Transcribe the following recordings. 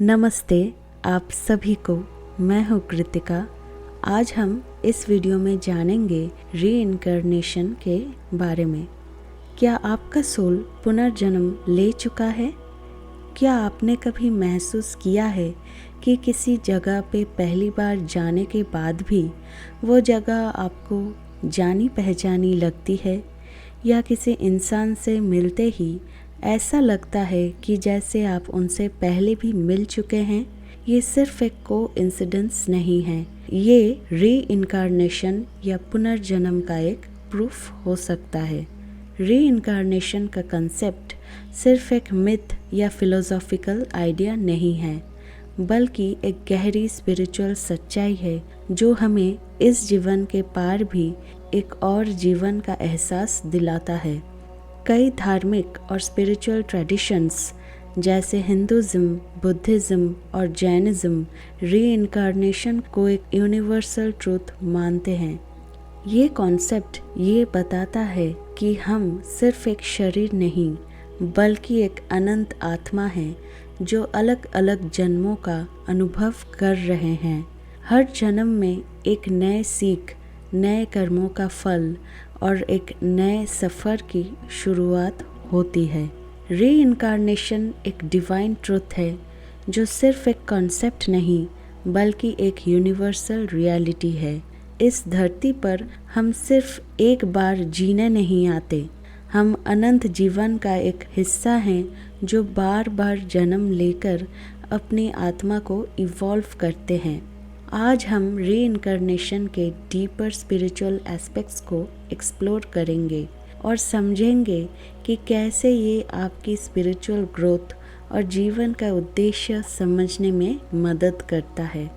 नमस्ते आप सभी को। मैं हूँ कृतिका। आज हम इस वीडियो में जानेंगे रीइंकार्नेशन के बारे में। क्या आपका सोल पुनर्जन्म ले चुका है? क्या आपने कभी महसूस किया है कि किसी जगह पे पहली बार जाने के बाद भी वो जगह आपको जानी पहचानी लगती है, या किसी इंसान से मिलते ही ऐसा लगता है कि जैसे आप उनसे पहले भी मिल चुके हैं? ये सिर्फ एक कोइंसिडेंस नहीं है, ये रीइंकार्नेशन या पुनर्जन्म का एक प्रूफ हो सकता है। रीइंकार्नेशन का कंसेप्ट सिर्फ एक मिथ या फिलोसॉफिकल आइडिया नहीं है, बल्कि एक गहरी स्पिरिचुअल सच्चाई है जो हमें इस जीवन के पार भी एक और जीवन का एहसास दिलाता है। कई धार्मिक और स्पिरिचुअल ट्रेडिशंस जैसे हिंदुज़्म, बुद्धिज़्म और जैनिज़्म रीइंकार्नेशन को एक यूनिवर्सल ट्रूथ मानते हैं। ये कॉन्सेप्ट ये बताता है कि हम सिर्फ एक शरीर नहीं, बल्कि एक अनंत आत्मा है जो अलग अलग जन्मों का अनुभव कर रहे हैं। हर जन्म में एक नए सीख, नए कर्मों का फल और एक नए सफ़र की शुरुआत होती है। रीइंकार्नेशन एक डिवाइन ट्रुथ है जो सिर्फ एक कॉन्सेप्ट नहीं, बल्कि एक यूनिवर्सल रियलिटी है। इस धरती पर हम सिर्फ एक बार जीने नहीं आते, हम अनंत जीवन का एक हिस्सा हैं जो बार बार जन्म लेकर अपनी आत्मा को इवॉल्व करते हैं। आज हम रीइंकार्नेशन के डीपर स्पिरिचुअल एस्पेक्ट्स को एक्सप्लोर करेंगे और समझेंगे कि कैसे ये आपकी स्पिरिचुअल ग्रोथ और जीवन का उद्देश्य समझने में मदद करता है।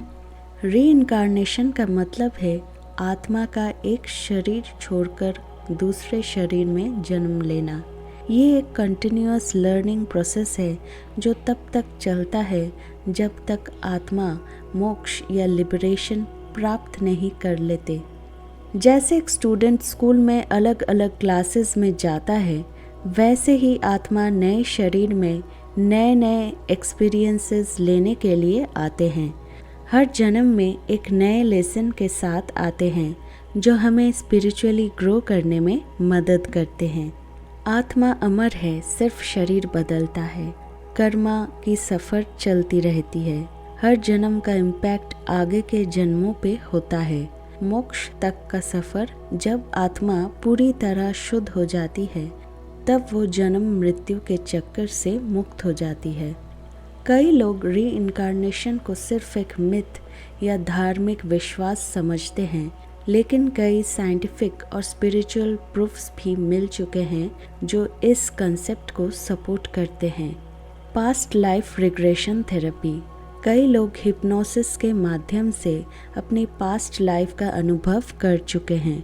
रीइंकार्नेशन का मतलब है आत्मा का एक शरीर छोड़कर दूसरे शरीर में जन्म लेना। ये एक कंटिन्यूअस लर्निंग प्रोसेस है जो तब तक चलता है जब तक आत्मा मोक्ष या लिबरेशन प्राप्त नहीं कर लेते। जैसे एक स्टूडेंट स्कूल में अलग अलग क्लासेस में जाता है, वैसे ही आत्मा नए शरीर में नए नए एक्सपीरियंसेस लेने के लिए आते हैं। हर जन्म में एक नए लेसन के साथ आते हैं जो हमें स्पिरिचुअली ग्रो करने में मदद करते हैं। आत्मा अमर है, सिर्फ शरीर बदलता है। कर्मा की सफ़र चलती रहती है। हर जन्म का इम्पैक्ट आगे के जन्मों पे होता है। मोक्ष तक का सफ़र, जब आत्मा पूरी तरह शुद्ध हो जाती है, तब वो जन्म मृत्यु के चक्कर से मुक्त हो जाती है। कई लोग रीइंकार्नेशन को सिर्फ एक मिथ या धार्मिक विश्वास समझते हैं, लेकिन कई साइंटिफिक और स्पिरिचुअल प्रूफ्स भी मिल चुके हैं जो इस कंसेप्ट को सपोर्ट करते हैं। Past life regression therapy. कई लोग हिप्नोसिस के माध्यम से अपनी पास्ट लाइफ का अनुभव कर चुके हैं।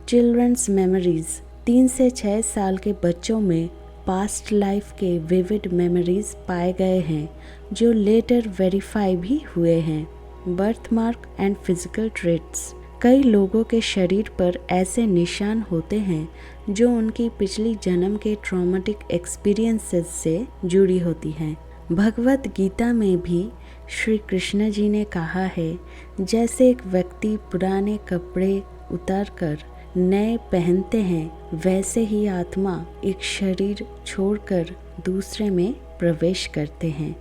Children's memories. 3 से 6 साल के बच्चों में पास्ट लाइफ के विविड मेमोरीज पाए गए हैं जो लेटर वेरीफाई भी हुए हैं। Birthmark and physical traits. कई लोगों के शरीर पर ऐसे निशान होते हैं जो उनकी पिछली जन्म के ट्रॉमेटिक एक्सपीरियंसेस से जुड़ी होती हैं। भगवत गीता में भी श्री कृष्ण जी ने कहा है, जैसे एक व्यक्ति पुराने कपड़े उतारकर नए पहनते हैं, वैसे ही आत्मा एक शरीर छोड़कर दूसरे में प्रवेश करते हैं।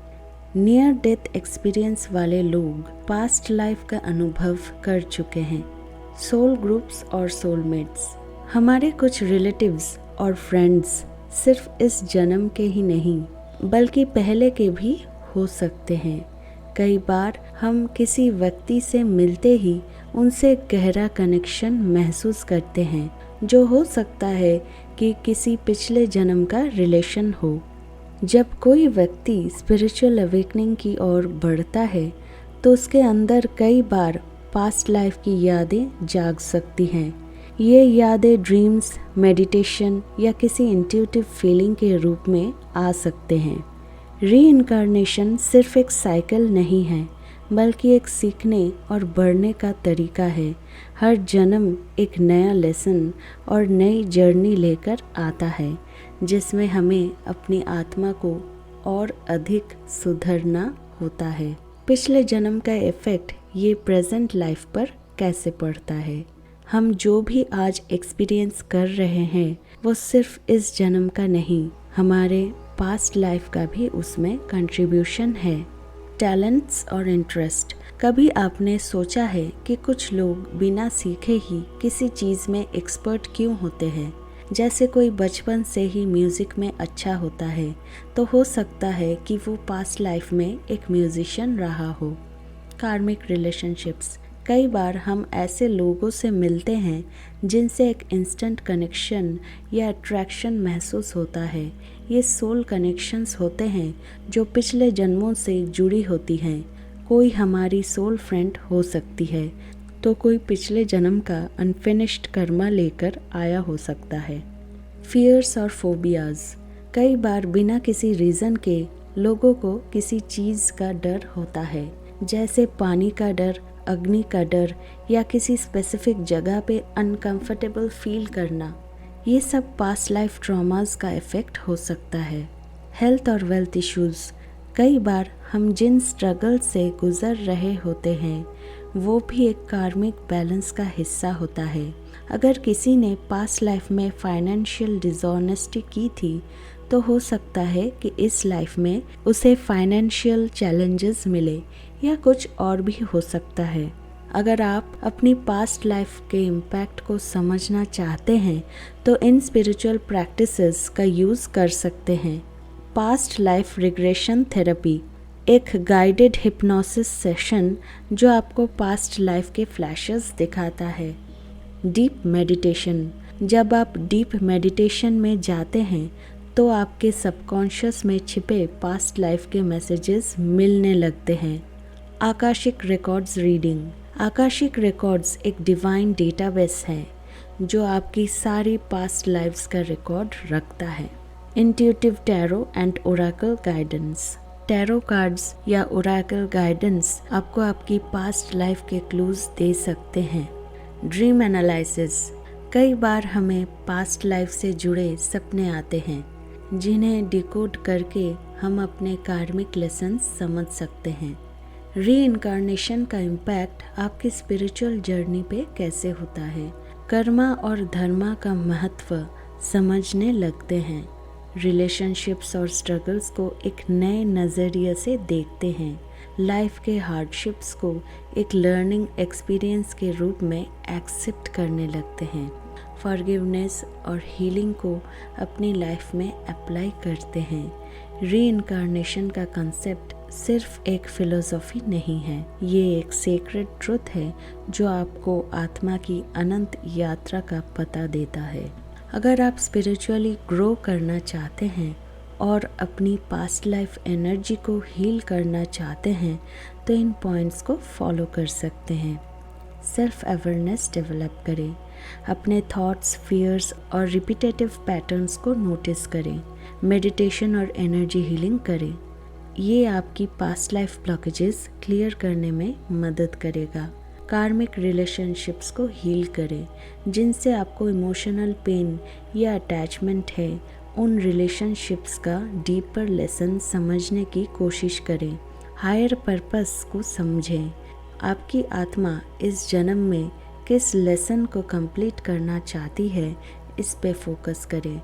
नियर डेथ एक्सपीरियंस वाले लोग पास्ट लाइफ का अनुभव कर चुके हैं। सोल ग्रुप्स और सोलमेट्स। हमारे कुछ रिलेटिव्स और फ्रेंड्स सिर्फ इस जन्म के ही नहीं, बल्कि पहले के भी हो सकते हैं। कई बार हम किसी व्यक्ति से मिलते ही उनसे गहरा कनेक्शन महसूस करते हैं, जो हो सकता है कि किसी पिछले जन्म का रिलेशन हो। जब कोई व्यक्ति स्पिरिचुअल अवेकनिंग की ओर बढ़ता है, तो उसके अंदर कई बार पास्ट लाइफ की यादें जाग सकती हैं। ये यादें ड्रीम्स, मेडिटेशन या किसी इंट्यूटिव फीलिंग के रूप में आ सकते हैं। रीइंकार्नेशन सिर्फ एक साइकिल नहीं है, बल्कि एक सीखने और बढ़ने का तरीका है। हर जन्म एक नया लेसन और नई जर्नी लेकर आता है, जिसमें हमें अपनी आत्मा को और अधिक सुधरना होता है। पिछले जन्म का इफ़ेक्ट ये प्रेजेंट लाइफ पर कैसे पड़ता है। हम जो भी आज एक्सपीरियंस कर रहे हैं वो सिर्फ इस जन्म का नहीं, हमारे पास्ट लाइफ का भी उसमें कंट्रीब्यूशन है। टैलेंट्स और इंटरेस्ट। कभी आपने सोचा है कि कुछ लोग बिना सीखे ही किसी चीज़ में एक्सपर्ट क्यों होते हैं। जैसे कोई बचपन से ही म्यूज़िक में अच्छा होता है तो हो सकता है कि वो पास्ट लाइफ में एक म्यूजिशियन रहा हो। कार्मिक रिलेशनशिप्स। कई बार हम ऐसे लोगों से मिलते हैं जिनसे एक इंस्टेंट कनेक्शन या अट्रैक्शन महसूस होता है। ये सोल कनेक्शंस होते हैं जो पिछले जन्मों से जुड़ी होती हैं। कोई हमारी सोल फ्रेंड हो सकती है तो कोई पिछले जन्म का अनफिनिश्ड कर्मा लेकर आया हो सकता है। फियर्स और फोबियाज। कई बार बिना किसी रीज़न के लोगों को किसी चीज़ का डर होता है, जैसे पानी का डर, अग्नि का डर या किसी स्पेसिफिक जगह पे अनकंफर्टेबल फील करना। ये सब पास्ट लाइफ ट्रॉमास का इफ़ेक्ट हो सकता है। हेल्थ और वेल्थ इश्यूज़। कई बार हम जिन स्ट्रगल से गुज़र रहे होते हैं वो भी एक कार्मिक बैलेंस का हिस्सा होता है। अगर किसी ने पास्ट लाइफ में फाइनेंशियल डिसऑनेस्टी की थी तो हो सकता है कि इस लाइफ में उसे फाइनेंशियल चैलेंजेस मिले या कुछ और भी हो सकता है। अगर आप अपनी पास्ट लाइफ के इम्पैक्ट को समझना चाहते हैं तो इन स्पिरिचुअल प्रैक्टिसेस का यूज़ कर सकते हैं। पास्ट लाइफ रिग्रेशन थेरेपी, एक गाइडेड हिप्नोसिस सेशन जो आपको पास्ट लाइफ के फ्लैशेस दिखाता है। Deep meditation. जब आप डीप मेडिटेशन में जाते हैं तो आपके सबकॉन्शियस में छिपे पास्ट लाइफ के मैसेजेस मिलने लगते हैं। Akashic records reading. Akashic records एक डिवाइन डेटाबेस है जो आपकी सारी पास्ट लाइफ्स का रिकॉर्ड रखता है। Intuitive tarot and Oracle guidance. Tarot cards या ओरेकल गाइडेंस आपको आपकी पास्ट लाइफ के क्लूज दे सकते हैं। Dream analysis. कई बार हमें पास्ट लाइफ से जुड़े सपने आते हैं जिन्हें डिकोड करके हम अपने कार्मिक लेसन समझ सकते हैं। रीइंकार्नेशन का इम्पैक्ट आपकी स्पिरिचुअल जर्नी पे कैसे होता है। कर्मा और धर्मा का महत्व समझने लगते हैं। रिलेशनशिप्स और स्ट्रगल्स को एक नए नज़रिए से देखते हैं। लाइफ के हार्डशिप्स को एक लर्निंग एक्सपीरियंस के रूप में एक्सेप्ट करने लगते हैं। फॉरगिवनेस और हीलिंग को अपनी लाइफ में अप्लाई करते हैं। रीइंकार्नेशन का कंसेप्ट सिर्फ एक फिलोसॉफी नहीं है, ये एक सेक्रेड ट्रुथ है जो आपको आत्मा की अनंत यात्रा का पता देता है। अगर आप स्पिरिचुअली ग्रो करना चाहते हैं और अपनी पास्ट लाइफ एनर्जी को हील करना चाहते हैं तो इन पॉइंट्स को फॉलो कर सकते हैं। सेल्फ अवेयरनेस डेवलप करें। अपने थॉट्स, फियर्स और रिपीटेटिव पैटर्न्स को नोटिस करें। मेडिटेशन और एनर्जी हीलिंग करें। ये आपकी पास्ट लाइफ ब्लॉकेजेस क्लियर करने में मदद करेगा। कार्मिक रिलेशनशिप्स को हील करें। जिनसे आपको इमोशनल पेन या अटैचमेंट है, उन रिलेशनशिप्स का डीपर लेसन समझने की कोशिश करें। हायर पर्पस को समझें। आपकी आत्मा इस जन्म में किस लेसन को कंप्लीट करना चाहती है, इस पे फोकस करें।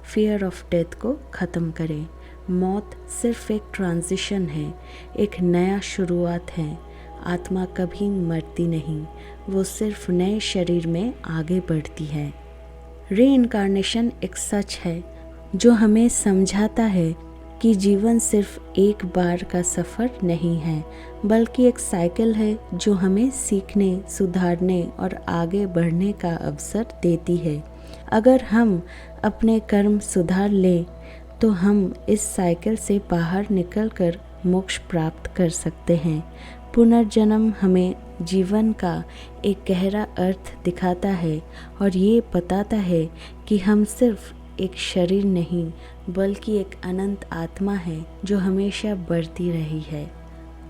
फियर ऑफ डेथ को ख़त्म करें। मौत सिर्फ एक ट्रांजिशन है, एक नया शुरुआत है। आत्मा कभी मरती नहीं, वो सिर्फ नए शरीर में आगे बढ़ती है। रीइंकार्नेशन एक सच है जो हमें समझाता है कि जीवन सिर्फ एक बार का सफ़र नहीं है, बल्कि एक साइकिल है जो हमें सीखने, सुधारने और आगे बढ़ने का अवसर देती है। अगर हम अपने कर्म सुधार लें तो हम इस साइकिल से बाहर निकलकर मोक्ष प्राप्त कर सकते हैं। पुनर्जन्म हमें जीवन का एक गहरा अर्थ दिखाता है और ये बताता है कि हम सिर्फ एक शरीर नहीं बल्कि एक अनंत आत्मा है जो हमेशा बढ़ती रही है।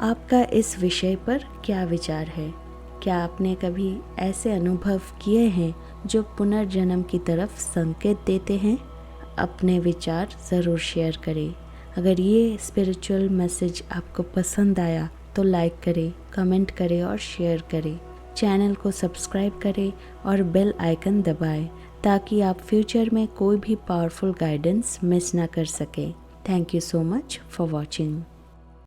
आपका इस विषय पर क्या विचार है? क्या आपने कभी ऐसे अनुभव किए हैं जो पुनर्जन्म की तरफ संकेत देते हैं? अपने विचार ज़रूर शेयर करें। अगर ये स्पिरिचुअल मैसेज आपको पसंद आया तो लाइक करें, कमेंट करें और शेयर करें। चैनल को सब्सक्राइब करें और बेल आइकन दबाएं ताकि आप फ्यूचर में कोई भी पावरफुल गाइडेंस मिस ना कर सकें। Thank you so much for watching.